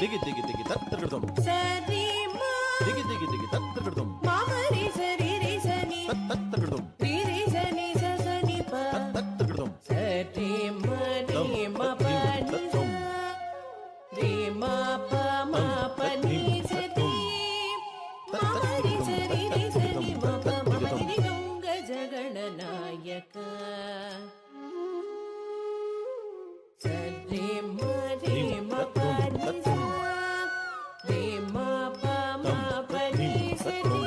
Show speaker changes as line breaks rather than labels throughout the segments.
దిగి దిగి దిగి తత్తగడదం
సరి మా
దిగి దిగి దిగి తత్తగడదం
మామరి సరి రి సని
తత్తగడదం
రి రి సని సని ప
తత్తగడదం
సరి మని మ పని రి మా ప మ పని సరి మామరి సరి రి సని మ ప మ పని గంగ జగణనాయక సరి మరి మ పని రి మా ప మ పని సరి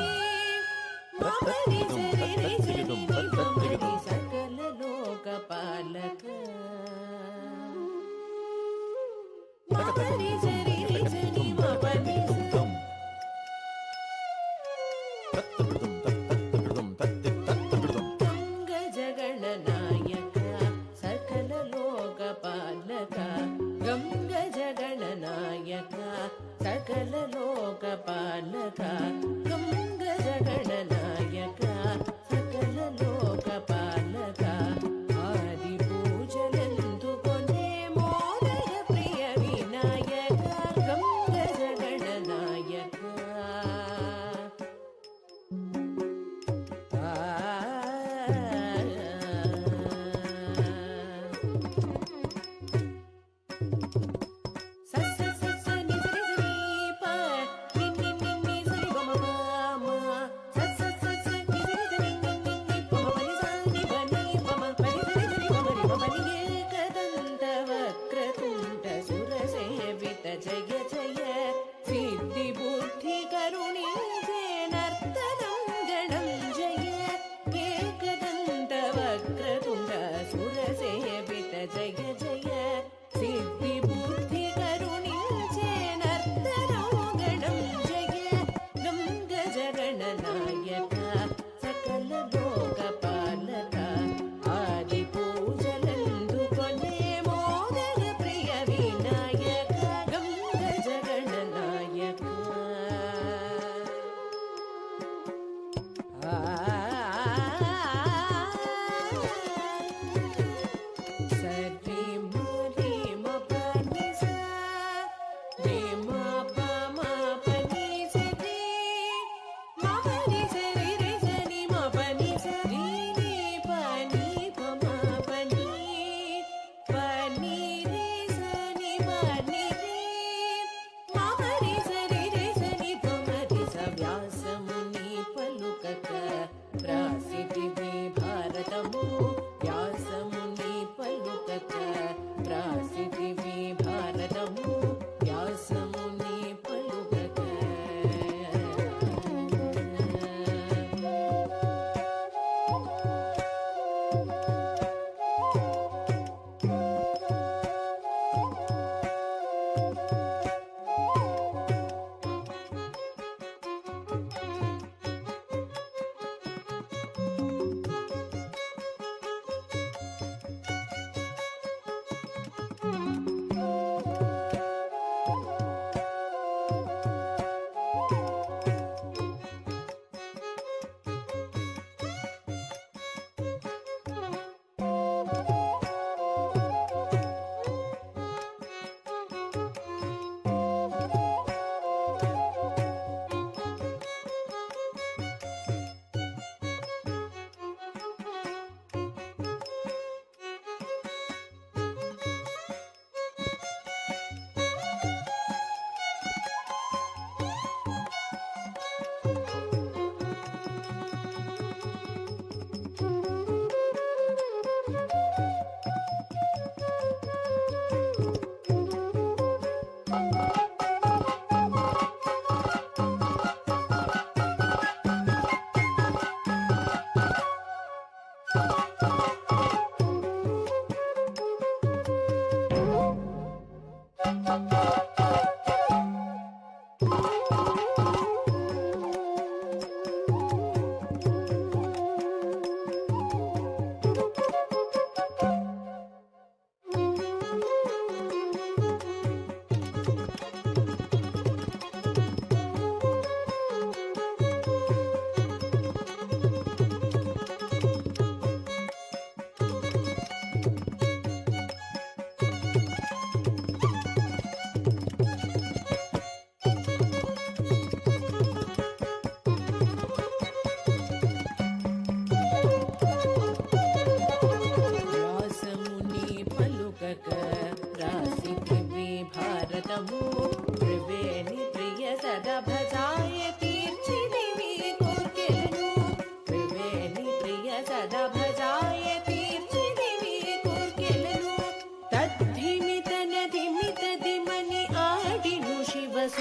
మామరి సరి రి సని మామరి సకల లోక పాలక మామరి సరి రి సని మ పని
తత్తగడదం తత్తగడదం తత్తగడదం
గంగ జగణనాయక సకల లోక పాలక గంగ జగణనాయక సకల లోక పాలక గంగ జగణనాయక సకల లోక పాలక ఆది పూజలందుకొనే మోదయ ప్రియ వినాయక గంగ జగణనాయక జయ జయ సిద్ధి బుద్ధి కరుణించే నర్తనం గణం జయ ఏకదంత వక్రతుండ సురసేవిత జయ జయ సిద్ధి బుద్ధి కరుణించే నర్తనం గణం జయ గంగ జగణనాయక సకల లోక పాలక ఆది పూజలందుకొనే మోదయ ప్రియ వినాయక గంగ జగణనాయక సరి మరి మ పని స రి మ ప మ పని సరి మామరి సరి రి సని మ పని సరి రి పని ప మ పని పని రి సని పని రి మామరి సరి రి సని ప మరి స వ్యాసముని పలుకక ప్రాసిద్ధివి భారతము వ్యాసముని పలుకక ప్రాసిద్ధివి భారతము వ్యాసముని పలుకక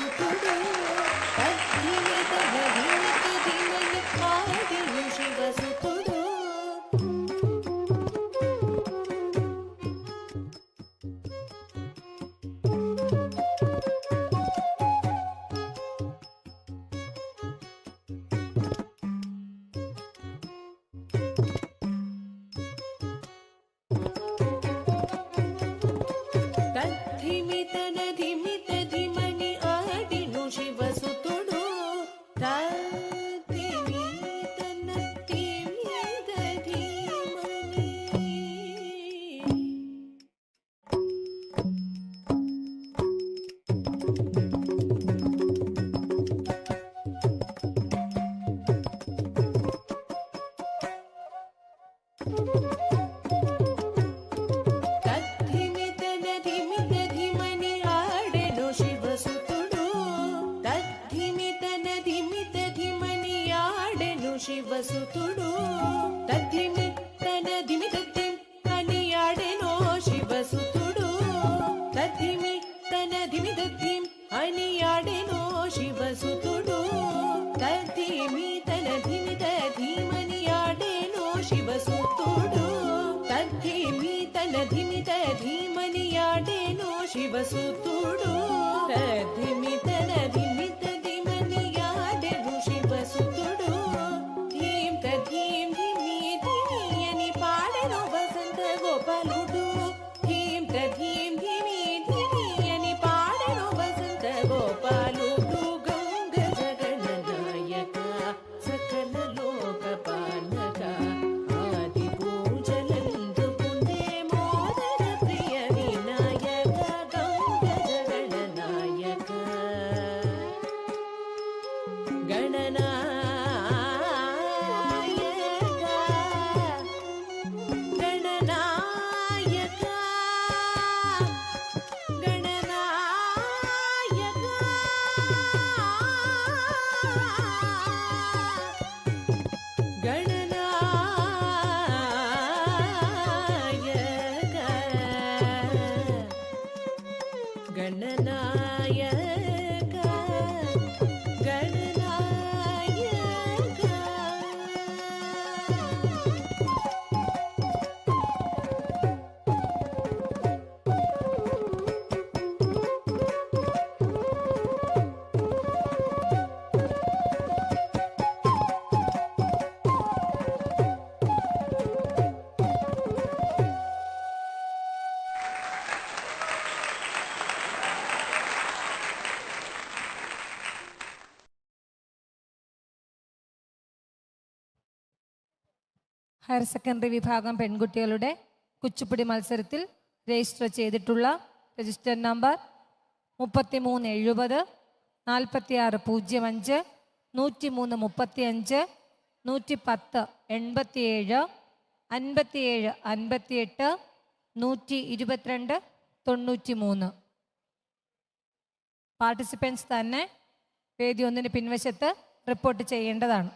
సుతుడు తద్ధిమిత నధిమిత ధిమని ఆడెను శివసుతుడు తద్ధిమిత నధిమిత ధిమని ఆడెను శివసుతుడు తద్ధిమిత నధిమిత ధిమని తద్ధిమిత నధిమిత ధిమని ఆడెను శివసుతుడు తద్ధిమిత నధిమిత ధిమని ఆడెను శివసుతుడు తద్ధిమిత నధిమిత ధిమని ఆడెను శివసుతుడు తద్ధిమిత నధిమిత ధిమని ఆడెను శివసుతుడు తద్ధిమిత నధిమిత ధిమని ఆడెను శివసుతుడు తద్ధిమిత నధిమిత ధీమని ఆడెను శివసుతుడు తద్ధిమిత నధిమిత ధీమని ఆడెను శివసుతుడు ధీం తధీం ధిమి ధిమి అని పాడెను వసంత గోపాలుడు ధీం తధీం ధిమి ధిమి అని పాడెను వసంత గోపాలుడు గంగ జగన్నాయక సకల లోకపాలక ఆది పూజలందుకునే మోదర ప్రియ వినాయక గంగ జగన్నాయక గణనాయక గణనాయక గణనాయక
ഹയർ സെക്കൻഡറി വിഭാഗം പെൺകുട്ടികളുടെ കുച്ചിപ്പുടി മത്സരത്തിൽ രജിസ്റ്റർ ചെയ്തിട്ടുള്ള രജിസ്റ്റർ നമ്പർ 3370 4605 103 35 110 87 57 58 122 93 പാർട്ടിസിപ്പൻസ് തന്നെ വേദി ഒന്നിന് പിൻവശത്ത് റിപ്പോർട്ട് ചെയ്യേണ്ടതാണ്.